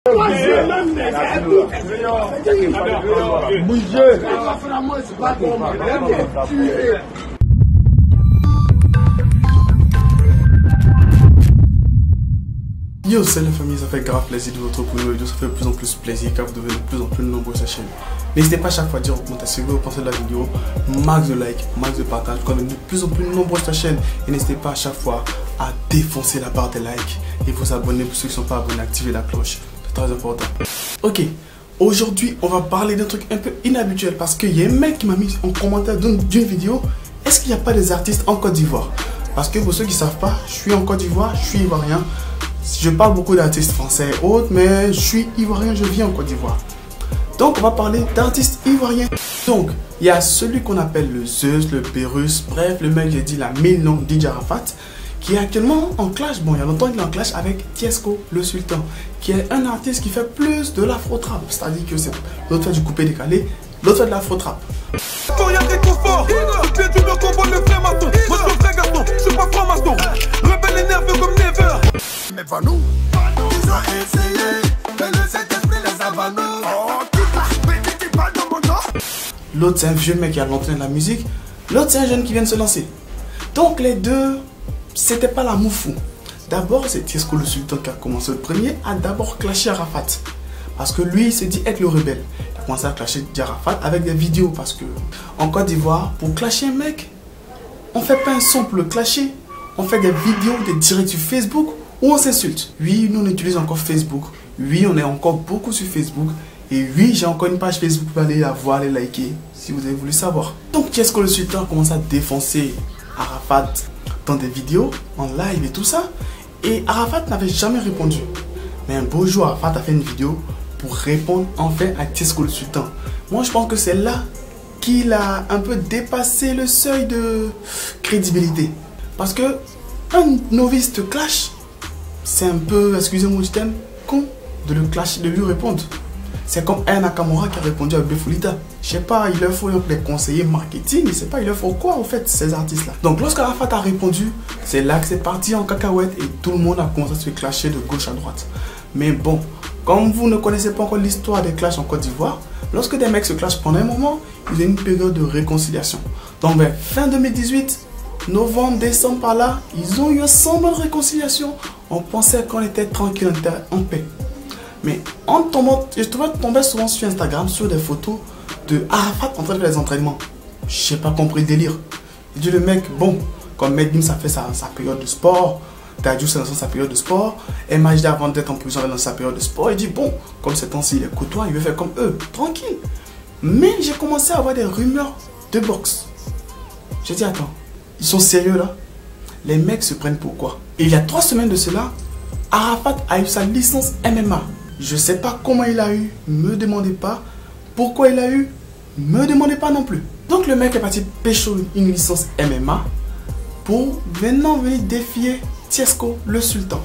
Yo, salut la famille, ça fait grave plaisir de vous retrouver pour une vidéo, ça fait de plus en plus plaisir car vous devenez de plus en plus nombreux sur la chaîne. N'hésitez pas à chaque fois à dire en commentaire si vous pensez de la vidéo, max de like, max de partage, pour devenir de plus en plus nombreux sur la chaîne. Et n'hésitez pas à chaque fois à défoncer la barre des likes et vous abonner pour ceux qui ne sont pas abonnés, activer la cloche, c'est très important. Ok, aujourd'hui on va parler d'un truc un peu inhabituel parce qu'il y a un mec qui m'a mis en commentaire d'une vidéo, est-ce qu'il n'y a pas des artistes en Côte d'Ivoire? Parce que pour ceux qui ne savent pas, je suis en Côte d'Ivoire, je suis ivoirien. Je parle beaucoup d'artistes français et autres, mais je suis ivoirien, je vis en Côte d'Ivoire. Donc, on va parler d'artistes ivoiriens. Donc, il y a celui qu'on appelle le Zeus, le Pérus, bref, le mec, j'ai dit la mille noms DJ Arafat, qui est actuellement en clash. Bon, il y a longtemps qu'il est en clash avec Tiesco, le Sultan, qui est un artiste qui fait plus de l'afro-trap. C'est-à-dire que c'est l'autre fait du coupé-décalé, l'autre fait de l'afro-trap. Quand il y a réconfort, toutes les douleurs qu'on voit le frère maçon. Moi je suis un vrai garçon, je suis pas franc-maçon. Rebelle et nerveux comme Never. Mais pas nous, ils ont essayé de le Saint-Esprit les avanos. Oh, qui parle dans mon nom. L'autre c'est un vieux mec qui a longtemps de la musique, l'autre c'est un jeune qui vient de se lancer. Donc les deux, c'était pas la moufou. D'abord c'est Tiesco le Sultan qui a commencé le premier à d'abord clasher Arafat. Parce que lui il s'est dit être le rebelle. Il a commencé à clasher Arafat avec des vidéos. Parce que en Côte d'Ivoire, pour clasher un mec, on fait pas un son pour le clasher. On fait des vidéos, des directs sur Facebook où on s'insulte. Oui, nous on utilise encore Facebook. Oui, on est encore beaucoup sur Facebook. Et oui, j'ai encore une page Facebook pour aller la voir, les liker, si vous avez voulu savoir. Donc Tiesco le Sultan a commencé à défoncer Arafat dans des vidéos, en live et tout ça. Et Arafat n'avait jamais répondu. Mais un beau jour, Arafat a fait une vidéo pour répondre enfin à Tiesco le Sultan. Moi, je pense que c'est là qu'il a un peu dépassé le seuil de crédibilité. Parce que un novice te clash, c'est un peu, excusez-moi du thème, con de le clasher, de lui répondre. C'est comme un Nakamura qui a répondu à Befolita. Je sais pas, il leur faut des conseillers marketing, je sais pas, il leur faut quoi en fait ces artistes-là. Donc lorsqu'Arafat a répondu, c'est là que c'est parti en cacahuète et tout le monde a commencé à se clasher de gauche à droite. Mais bon, comme vous ne connaissez pas encore l'histoire des clashs en Côte d'Ivoire, lorsque des mecs se clashent pendant un moment, ils ont une période de réconciliation. Donc ben, fin 2018, novembre, décembre par là, ils ont eu un semblant de réconciliation. On pensait qu'on était tranquille, on était en paix. Mais en tombant, je tombais souvent sur Instagram sur des photos de Arafat en train de faire des entraînements. Je n'ai pas compris le délire. Je dis le mec, bon, comme Medim ça fait sa période de sport, Dadju c'est dans sa période de sport, MHD avant d'être en prison dans sa période de sport, il dit bon, comme ces temps-ci il est côtoie, il veut faire comme eux, tranquille. Mais j'ai commencé à avoir des rumeurs de boxe. J'ai dit attends, ils sont sérieux là? Les mecs se prennent pour quoi? Et il y a 3 semaines de cela, Arafat a eu sa licence MMA. Je sais pas comment il a eu, me demandez pas. Pourquoi il a eu, me demandez pas non plus. Donc le mec est parti pécho une licence MMA pour maintenant venir défier Tiesco le Sultan.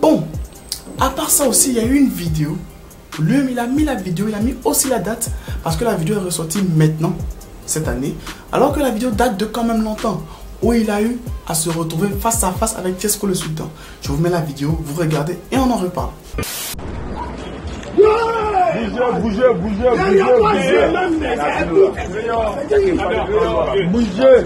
Bon, à part ça aussi, il y a eu une vidéo. Lui, il a mis la vidéo, il a mis aussi la date parce que la vidéo est ressortie maintenant, cette année. Alors que la vidéo date de quand même longtemps. Où il a eu à se retrouver face à face avec Tiesco le Sultan. Je vous mets la vidéo, vous regardez et on en reparle. Bougez.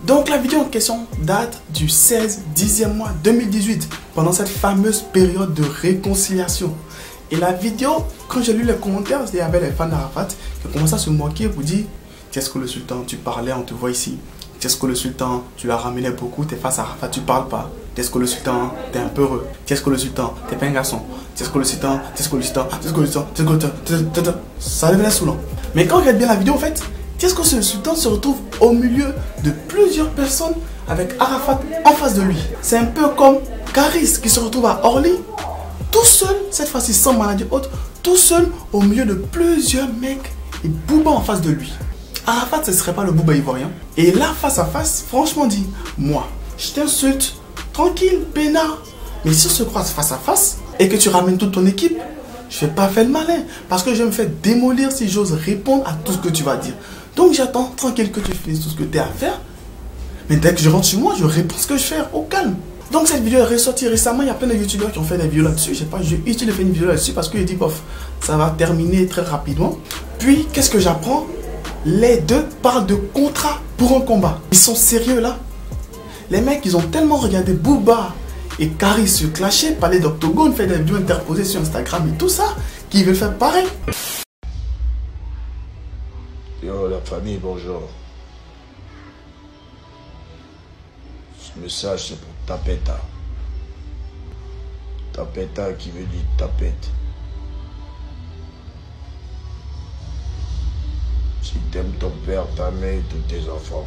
Donc la vidéo en question date du 10e mois 2018, pendant cette fameuse période de réconciliation. Et la vidéo, quand j'ai lu les commentaires, il y avait les fans d'Arafat qui ont commencé à se moquer pour dire Tiesco le Sultan, tu parlais, on te voit ici. Tiesco le Sultan, tu l'as ramené beaucoup, t'es face à Arafat, tu parles pas. Tiesco le Sultan, t'es un peu heureux. Tiesco le Sultan, t'es pas un garçon. Tiesco le Sultan, ça devenait saoulant. Mais quand on regarde bien la vidéo, en fait, Tiesco le Sultan se retrouve au milieu de plusieurs personnes avec Arafat en face de lui. C'est un peu comme Karis qui se retrouve à Orly, tout seul, cette fois-ci sans maladie haute, tout seul au milieu de plusieurs mecs et Booba en face de lui. Arafat, ce serait pas le Booba ivoirien. Et là, face à face, franchement dit, moi, je t'insulte, tranquille, peinard. Mais si on se croise face à face et que tu ramènes toute ton équipe, je vais pas faire le malin. Parce que je vais me faire démolir si j'ose répondre à tout ce que tu vas dire. Donc j'attends tranquille que tu finisses tout ce que tu as à faire. Mais dès que je rentre chez moi, je réponds ce que je fais au calme. Donc cette vidéo est ressortie récemment. Il y a plein de youtubeurs qui ont fait des vidéos là-dessus. J'ai utile de faire une vidéo là-dessus parce que je dis bof, ça va terminer très rapidement. Puis qu'est-ce que j'apprends? Les deux parlent de contrat pour un combat. Ils sont sérieux là? Les mecs, ils ont tellement regardé Booba et Caris se clasher, parler d'Octogone, faire des vidéos interposées sur Instagram et tout ça, qu'ils veulent faire pareil. Yo la famille, bonjour. Ce message c'est pour Tapeta. Tapeta qui veut dire tapette. Si t'aimes ton père, ta mère et tous tes enfants,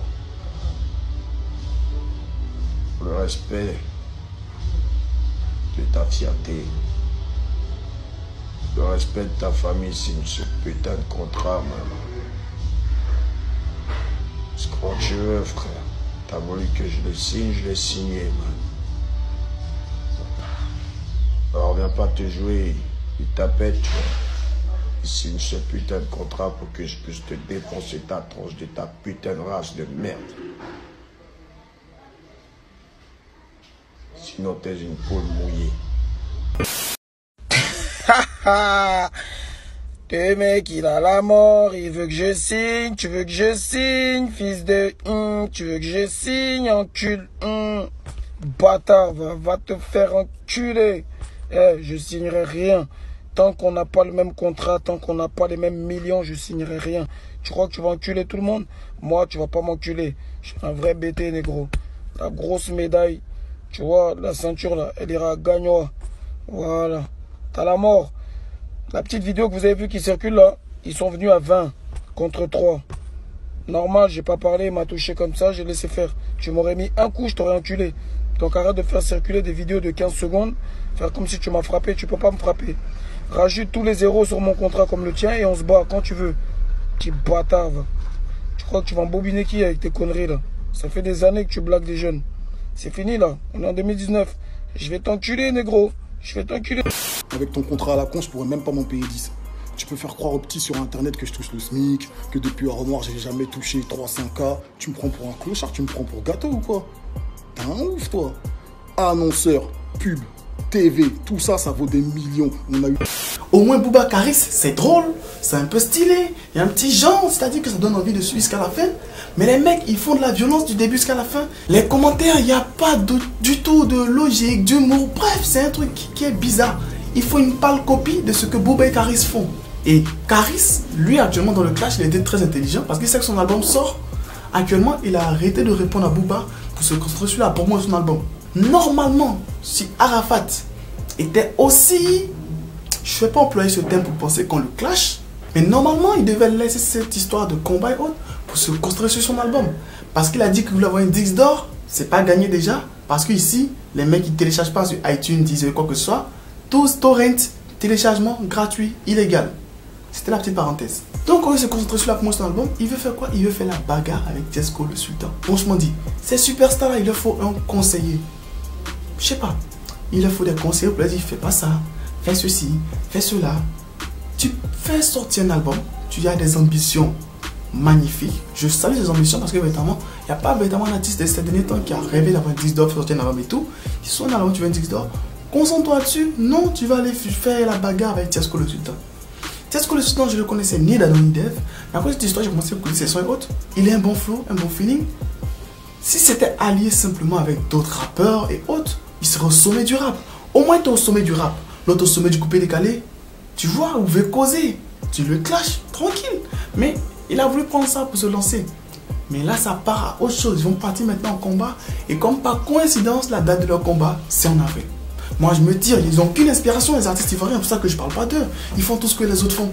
le respect de ta fierté, le respect de ta famille signe ce putain de contrat, man. Ce que tu veux, frère. T'as voulu que je le signe, je l'ai signé, man. Alors viens pas te jouer, il t'appelle, tu vois. Il signe ce putain de contrat pour que je puisse te défoncer ta tronche de ta putain de race de merde. Sinon t'es une poule mouillée. Le mec il a la mort, il veut que je signe, tu veux que je signe, fils de tu veux que je signe, encule, bâtard, va te faire enculer. Je signerai rien. Tant qu'on n'a pas le même contrat, tant qu'on n'a pas les mêmes millions, je signerai rien. Tu crois que tu vas enculer tout le monde? Moi, tu vas pas m'enculer. Je suis un vrai BT, négro. La grosse médaille, tu vois, la ceinture là, elle ira à Gagnoa. Voilà. T'as la mort. La petite vidéo que vous avez vue qui circule là, ils sont venus à 20 contre 3. Normal, j'ai pas parlé, il m'a touché comme ça, j'ai laissé faire. Tu m'aurais mis un coup, je t'aurais enculé. Donc arrête de faire circuler des vidéos de 15 secondes, faire comme si tu m'as frappé, tu peux pas me frapper. Rajoute tous les zéros sur mon contrat comme le tien et on se bat quand tu veux. Petit bâtard, va. Tu crois que tu vas embobiner qui avec tes conneries là? Ça fait des années que tu blagues des jeunes. C'est fini là, on est en 2019. Je vais t'enculer, négro. Je vais t'enculer. Avec ton contrat à la con, je pourrais même pas m'en payer 10. Tu peux faire croire aux petits sur internet que je touche le SMIC, que depuis Armoire j'ai jamais touché 300K. Tu me prends pour un clochard, tu me prends pour gâteau ou quoi? T'es un ouf toi. Annonceur, pub, TV, tout ça, ça vaut des millions. On a eu... Au moins Booba Caris, c'est drôle, c'est un peu stylé, il y a un petit genre, c'est-à-dire que ça donne envie de suivre jusqu'à la fin. Mais les mecs, ils font de la violence du début jusqu'à la fin. Les commentaires, il n'y a pas du tout de logique, d'humour. Bref, c'est un truc qui est bizarre. Il faut une pâle copie de ce que Booba et Caris font. Et Caris, lui, actuellement dans le clash, il était très intelligent parce qu'il sait que son album sort. Actuellement, il a arrêté de répondre à Booba pour se concentrer sur la promo de son album. Normalement, si Arafat était aussi... Je ne vais pas employer ce terme pour penser qu'on le clash. Mais normalement, il devait laisser cette histoire de combat et autres pour se concentrer sur son album. Parce qu'il a dit qu'il voulait avoir une disque d'or. C'est pas gagné déjà. Parce que ici, les mecs, ils ne téléchargent pas sur iTunes, Deezer, quoi que ce soit. Tous torrent, téléchargement gratuit, illégal. C'était la petite parenthèse. Donc, on se concentrer sur la promotion de son album. Il veut faire quoi? Il veut faire la bagarre avec Tiesco le Sultan. Franchement dit, ces superstars là, il leur faut un conseiller. Je sais pas. Il leur faut des conseillers pour leur dire, fais pas ça. Fais ceci, fais cela. Tu fais sortir un album, tu as des ambitions magnifiques. Je salue ces ambitions parce que véritablement, il n'y a pas véritablement un artiste de ces derniers temps qui a rêvé d'avoir un disque d'or, sortir un album et tout. Si son album, tu veux un disque d'or, concentre-toi dessus. Non, tu vas aller faire la bagarre avec Tiesco le Sultan. Tiesco le Sultan, je le connaissais ni d'Adam ni d'Eve. Mais après cette histoire, j'ai commencé à écouter ses sons et autres. Il a un bon flow, un bon feeling. Si c'était allié simplement avec d'autres rappeurs et autres, il serait au sommet du rap. Au moins, tu es au sommet du rap. L'autre au sommet du coupé décalé, tu vois, vous pouvez causer, tu le clashes, tranquille. Mais il a voulu prendre ça pour se lancer. Mais là, ça part à autre chose. Ils vont partir maintenant en combat. Et comme par coïncidence, la date de leur combat, c'est en avril. Moi, je me tire, ils n'ont qu'une inspiration, les artistes ivoiriens. C'est pour ça que je ne parle pas d'eux. Ils font tout ce que les autres font.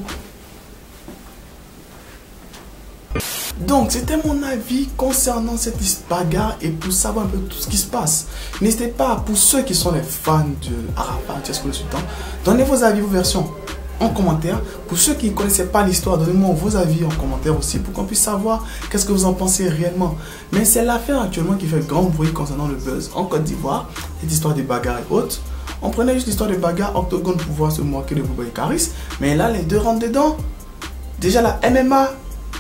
Donc, c'était mon avis concernant cette bagarre et pour savoir un peu tout ce qui se passe. N'hésitez pas, pour ceux qui sont les fans de Arafat, Tiesco le Sultan, donnez vos avis, vos versions en commentaire. Pour ceux qui ne connaissaient pas l'histoire, donnez-moi vos avis en commentaire aussi pour qu'on puisse savoir qu'est-ce que vous en pensez réellement. Mais c'est l'affaire actuellement qui fait grand bruit concernant le buzz en Côte d'Ivoire, cette histoire des bagarres et autres. On prenait juste l'histoire de bagarre, Octogone pour pouvoir se moquer de Bouba et Caris. Mais là, les deux rentrent dedans. Déjà, la MMA,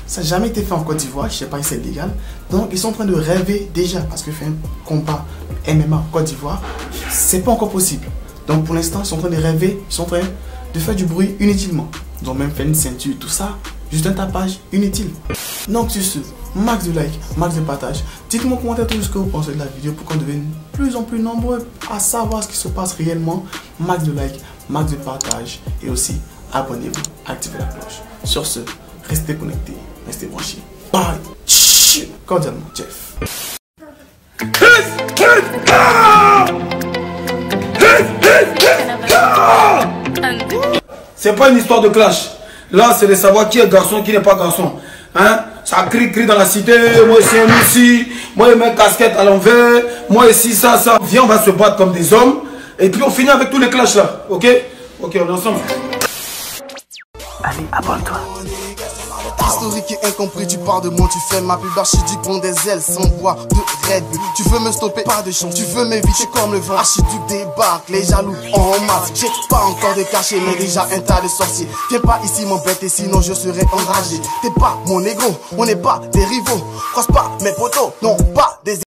ça n'a jamais été fait en Côte d'Ivoire. Je ne sais pas si c'est légal. Donc, ils sont en train de rêver déjà. Parce que faire un combat MMA en Côte d'Ivoire, c'est pas encore possible. Donc, pour l'instant, ils sont en train de rêver. Ils sont en train de faire du bruit inutilement. Ils ont même fait une ceinture, tout ça. Juste un tapage inutile. Donc, sur ce, max de like, max de partage. Dites-moi en commentaire tout ce que vous pensez de la vidéo pour qu'on devienne plus en plus nombreux à savoir ce qui se passe réellement. Max de like, max de partage. Et aussi, abonnez-vous, activez la cloche. Sur ce, restez connectés, restez branchés. Bye. Cordialement, Jeff. C'est pas une histoire de clash. Là, c'est de savoir qui est garçon, qui n'est pas garçon. Hein? Ça crie dans la cité. Moi, c'est un ici. Moi, je mets casquette à l'envers. Moi, ici, ça. Viens, on va se battre comme des hommes. Et puis, on finit avec tous les clashs là. Ok? Ok, on est ensemble. Allez, abonne-toi. Historique et incompris, tu parles de moi, tu fais ma pub, archiduc prend des ailes sans bois de Red Bull. Tu veux me stopper, pas de chance, tu veux m'éviter comme le vent. Archiduc débarque, les jaloux en masse. J'ai pas encore de cachet, mais déjà un tas de sorciers. Viens pas ici m'embêter, sinon je serai enragé. T'es pas mon négro, on n'est pas des rivaux. Croise pas mes potos, non pas des